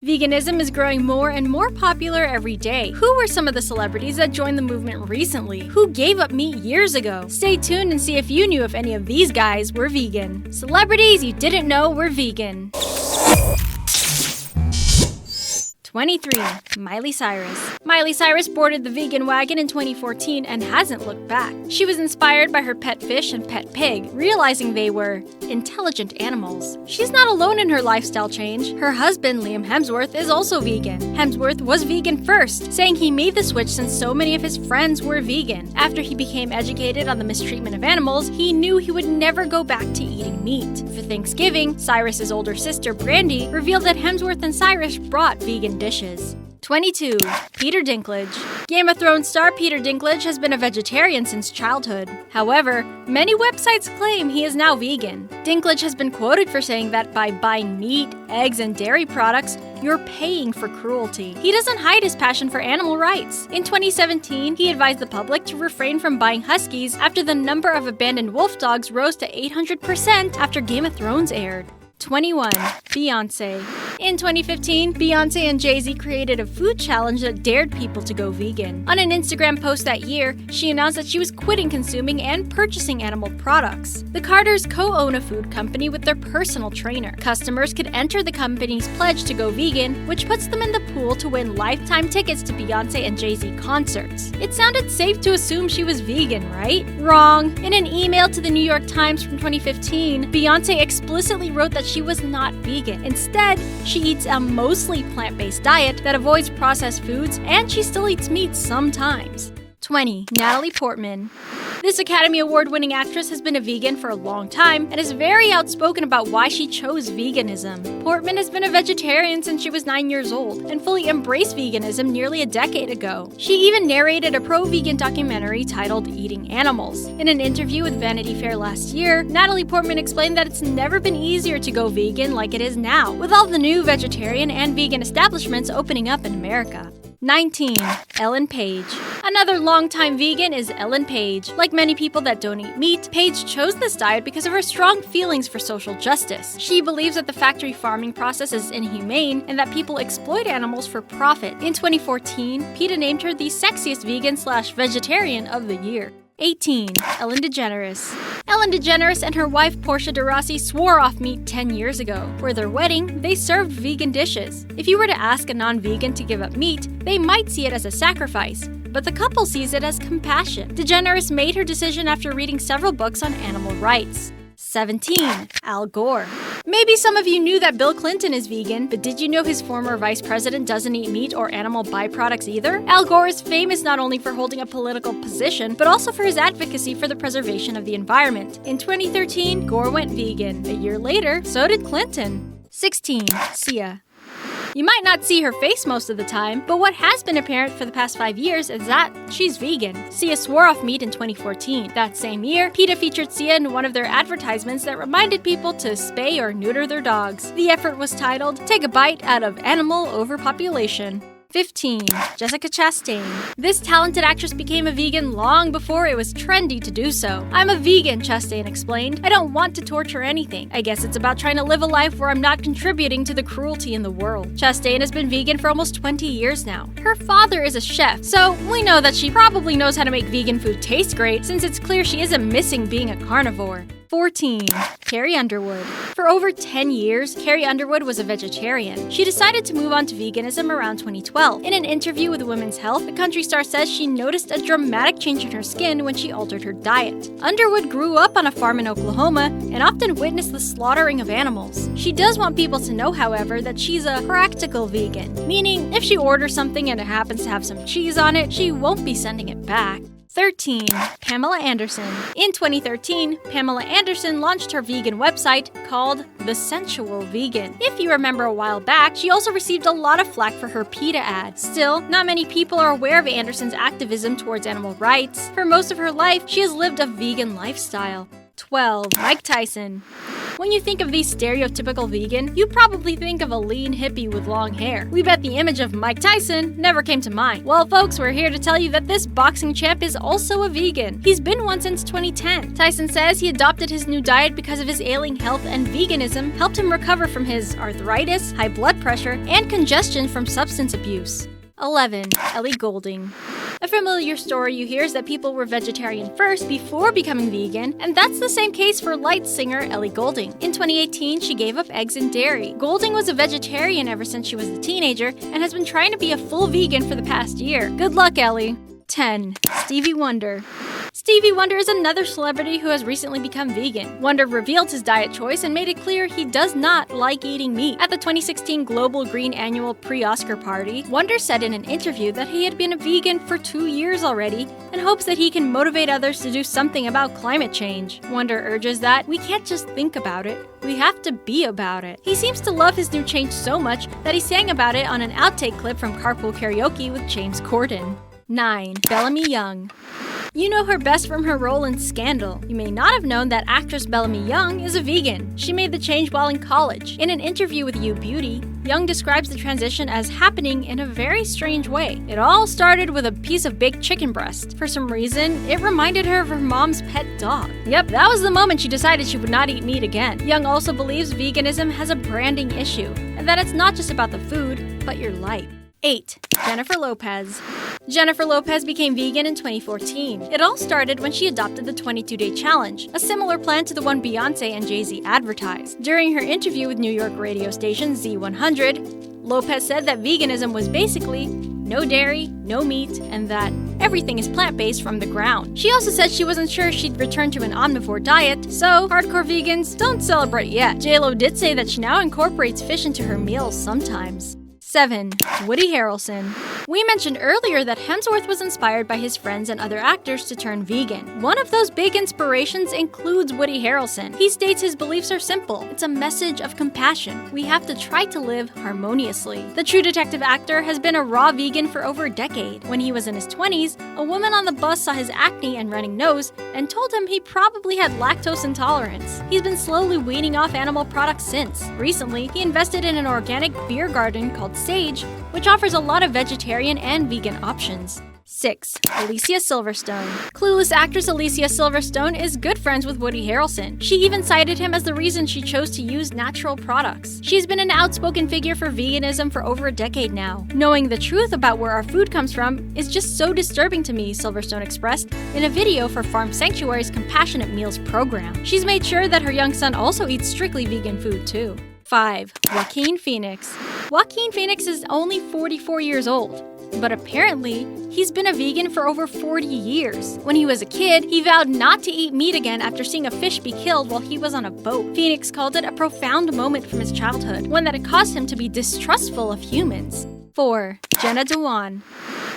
Veganism is growing more and more popular every day. Who were some of the celebrities that joined the movement recently? Who gave up meat years ago? Stay tuned and see if you knew if any of these guys were vegan. Celebrities you didn't know were vegan. 23. Miley Cyrus. Miley Cyrus boarded the vegan wagon in 2014 and hasn't looked back. She was inspired by her pet fish and pet pig, realizing they were intelligent animals. She's not alone in her lifestyle change. Her husband, Liam Hemsworth, is also vegan. Hemsworth was vegan first, saying he made the switch since so many of his friends were vegan. After he became educated on the mistreatment of animals, he knew he would never go back to eating meat. For Thanksgiving, Cyrus's older sister, Brandy, revealed that Hemsworth and Cyrus brought vegan dishes. 22. Peter Dinklage. Game of Thrones star Peter Dinklage has been a vegetarian since childhood. However, many websites claim he is now vegan. Dinklage has been quoted for saying that by buying meat, eggs, and dairy products, you're paying for cruelty. He doesn't hide his passion for animal rights. In 2017, he advised the public to refrain from buying huskies after the number of abandoned wolf dogs rose to 800% after Game of Thrones aired. 21. Beyoncé. In 2015, Beyoncé and Jay-Z created a food challenge that dared people to go vegan. On an Instagram post that year, she announced that she was quitting consuming and purchasing animal products. The Carters co-own a food company with their personal trainer. Customers could enter the company's pledge to go vegan, which puts them in the pool to win lifetime tickets to Beyoncé and Jay-Z concerts. It sounded safe to assume she was vegan, right? Wrong. In an email to the New York Times from 2015, Beyoncé explicitly wrote that she was not vegan. Instead, she eats a mostly plant-based diet that avoids processed foods, and she still eats meat sometimes. 20. Natalie Portman. This Academy Award-winning actress has been a vegan for a long time and is very outspoken about why she chose veganism. Portman has been a vegetarian since she was 9 years old and fully embraced veganism nearly a decade ago. She even narrated a pro-vegan documentary titled Eating Animals. In an interview with Vanity Fair last year, Natalie Portman explained that it's never been easier to go vegan like it is now, with all the new vegetarian and vegan establishments opening up in America. 19. Ellen Page. Another longtime vegan is Ellen Page. Like many people that don't eat meat, Page chose this diet because of her strong feelings for social justice. She believes that the factory farming process is inhumane and that people exploit animals for profit. In 2014, PETA named her the sexiest vegan/vegetarian of the year. 18. Ellen DeGeneres. Ellen DeGeneres and her wife Portia de Rossi swore off meat 10 years ago. For their wedding, they served vegan dishes. If you were to ask a non-vegan to give up meat, they might see it as a sacrifice, but the couple sees it as compassion. DeGeneres made her decision after reading several books on animal rights. 17. Al Gore. Maybe some of you knew that Bill Clinton is vegan, but did you know his former vice president doesn't eat meat or animal byproducts either? Al Gore is famous not only for holding a political position, but also for his advocacy for the preservation of the environment. In 2013, Gore went vegan. A year later, so did Clinton. 16. Sia. You might not see her face most of the time, but what has been apparent for the past 5 years is that she's vegan. Sia swore off meat in 2014. That same year, PETA featured Sia in one of their advertisements that reminded people to spay or neuter their dogs. The effort was titled, "Take a Bite Out of Animal Overpopulation." 15. Jessica Chastain. This talented actress became a vegan long before it was trendy to do so. "I'm a vegan," Chastain explained. "I don't want to torture anything. I guess it's about trying to live a life where I'm not contributing to the cruelty in the world." Chastain has been vegan for almost 20 years now. Her father is a chef, so we know that she probably knows how to make vegan food taste great, since it's clear she isn't missing being a carnivore. 14. Carrie Underwood. For over 10 years, Carrie Underwood was a vegetarian. She decided to move on to veganism around 2012. In an interview with Women's Health, the country star says she noticed a dramatic change in her skin when she altered her diet. Underwood grew up on a farm in Oklahoma and often witnessed the slaughtering of animals. She does want people to know, however, that she's a practical vegan, meaning if she orders something and it happens to have some cheese on it, she won't be sending it back. 13. Pamela Anderson. In 2013, Pamela Anderson launched her vegan website called The Sensual Vegan. If you remember a while back, she also received a lot of flack for her PETA ad. Still, not many people are aware of Anderson's activism towards animal rights. For most of her life, she has lived a vegan lifestyle. 12. Mike Tyson. When you think of the stereotypical vegan, you probably think of a lean hippie with long hair. We bet the image of Mike Tyson never came to mind. Well, folks, we're here to tell you that this boxing champ is also a vegan. He's been one since 2010. Tyson says he adopted his new diet because of his ailing health, and veganism helped him recover from his arthritis, high blood pressure, and congestion from substance abuse. 11. ELLIE GOULDING. A familiar story you hear is that people were vegetarian first before becoming vegan, and that's the same case for light singer ELLIE GOULDING. In 2018, she gave up eggs and dairy. Goulding was a vegetarian ever since she was a teenager and has been trying to be a full vegan for the past year. Good luck, ELLIE. 10. Stevie Wonder. Stevie Wonder is another celebrity who has recently become vegan. Wonder revealed his diet choice and made it clear he does not like eating meat. At the 2016 Global Green Annual pre-Oscar party, Wonder said in an interview that he had been a vegan for 2 years already and hopes that he can motivate others to do something about climate change. Wonder urges that we can't just think about it, we have to be about it. He seems to love his new change so much that he sang about it on an outtake clip from Carpool Karaoke with James Corden. 9. Bellamy Young. You know her best from her role in Scandal. You may not have known that actress Bellamy Young is a vegan. She made the change while in college. In an interview with You Beauty, Young describes the transition as happening in a very strange way. It all started with a piece of baked chicken breast. For some reason, it reminded her of her mom's pet dog. Yep, that was the moment she decided she would not eat meat again. Young also believes veganism has a branding issue, and that it's not just about the food, but your life. 8. Jennifer Lopez. Jennifer Lopez became vegan in 2014. It all started when she adopted the 22-day challenge, a similar plan to the one Beyoncé and Jay-Z advertised. During her interview with New York radio station Z100, Lopez said that veganism was basically no dairy, no meat, and that everything is plant-based from the ground. She also said she wasn't sure she'd return to an omnivore diet, so hardcore vegans, don't celebrate yet. J-Lo did say that she now incorporates fish into her meals sometimes. 7. Woody Harrelson. We mentioned earlier that Hemsworth was inspired by his friends and other actors to turn vegan. One of those big inspirations includes Woody Harrelson. He states his beliefs are simple. It's a message of compassion. We have to try to live harmoniously. The True Detective actor has been a raw vegan for over a decade. When he was in his 20s, a woman on the bus saw his acne and running nose and told him he probably had lactose intolerance. He's been slowly weaning off animal products since. Recently, he invested in an organic beer garden called Sage, which offers a lot of vegetarian and vegan options. 6. Alicia Silverstone. Clueless actress Alicia Silverstone is good friends with Woody Harrelson. She even cited him as the reason she chose to use natural products. She's been an outspoken figure for veganism for over a decade now. Knowing the truth about where our food comes from is just so disturbing to me, Silverstone expressed in a video for Farm Sanctuary's Compassionate Meals program. She's made sure that her young son also eats strictly vegan food too. 5. Joaquin Phoenix. Joaquin Phoenix is only 44 years old, but apparently, he's been a vegan for over 40 years. When he was a kid, he vowed not to eat meat again after seeing a fish be killed while he was on a boat. Phoenix called it a profound moment from his childhood, one that had caused him to be distrustful of humans. 4. JENNA DEWAN.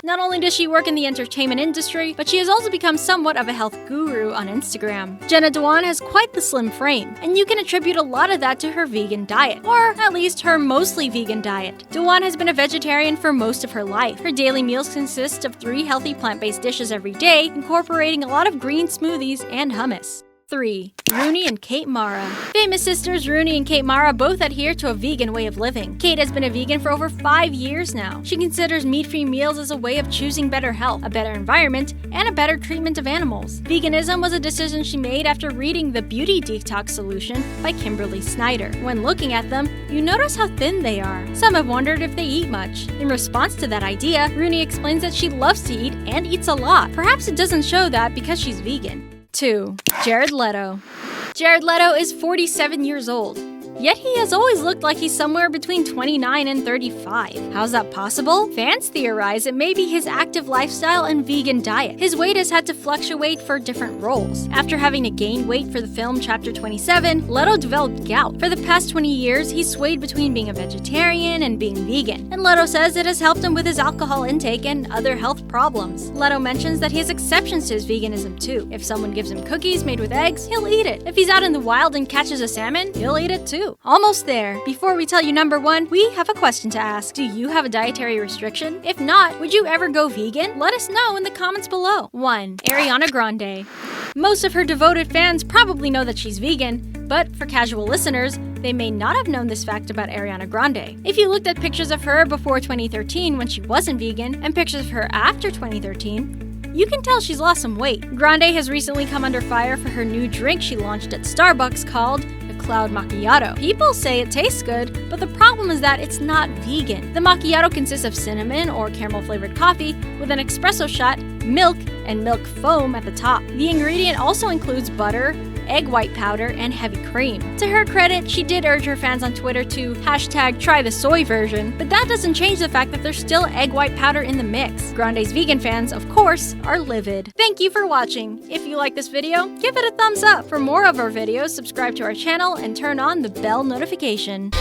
Not only does she work in the entertainment industry, but she has also become somewhat of a health guru on Instagram. JENNA DEWAN has quite the slim frame, and you can attribute a lot of that to her vegan diet, or at least her mostly vegan diet. DEWAN has been a vegetarian for most of her life. Her daily meals consist of 3 healthy plant-based dishes every day, incorporating a lot of green smoothies and hummus. 3. ROONEY and Kate Mara. Famous sisters ROONEY and Kate Mara both adhere to a vegan way of living. Kate has been a vegan for over 5 years now. She considers meat-free meals as a way of choosing better health, a better environment, and a better treatment of animals. Veganism was a decision she made after reading The Beauty Detox Solution by Kimberly Snyder. When looking at them, you notice how thin they are. Some have wondered if they eat much. In response to that idea, ROONEY explains that she loves to eat and eats a lot. Perhaps it doesn't show that because she's vegan. 2. Jared Leto. Jared Leto is 47 years old, yet he has always looked like he's somewhere between 29 and 35. How's that possible? Fans theorize it may be his active lifestyle and vegan diet. His weight has had to fluctuate for different roles. After having to gain weight for the film Chapter 27, Leto developed gout. For the past 20 years, he's swayed between being a vegetarian and being vegan, and Leto says it has helped him with his alcohol intake and other health problems. Leto mentions that he has exceptions to his veganism too. If someone gives him cookies made with eggs, he'll eat it. If he's out in the wild and catches a salmon, he'll eat it too. 2. Almost there. Before we tell you number 1, we have a question to ask. Do you have a dietary restriction? If not, would you ever go vegan? Let us know in the comments below. 1. Ariana Grande. Most of her devoted fans probably know that she's vegan, but for casual listeners, they may not have known this fact about Ariana Grande. If you looked at pictures of her before 2013 when she wasn't vegan, and pictures of her after 2013, you can tell she's lost some weight. Grande has recently come under fire for her new drink she launched at Starbucks called the Cloud Macchiato. People say it tastes good, but the problem is that it's not vegan. The macchiato consists of cinnamon or caramel flavored coffee with an espresso shot, milk, and milk foam at the top. The ingredient also includes butter, egg white powder, and heavy cream. To her credit, she did urge her fans on Twitter to #try the soy version, but that doesn't change the fact that there's still egg white powder in the mix. Grande's vegan fans, of course, are livid. Thank you for watching. If you like this video, give it a thumbs up. For more of our videos, subscribe to our channel and turn on the bell notification.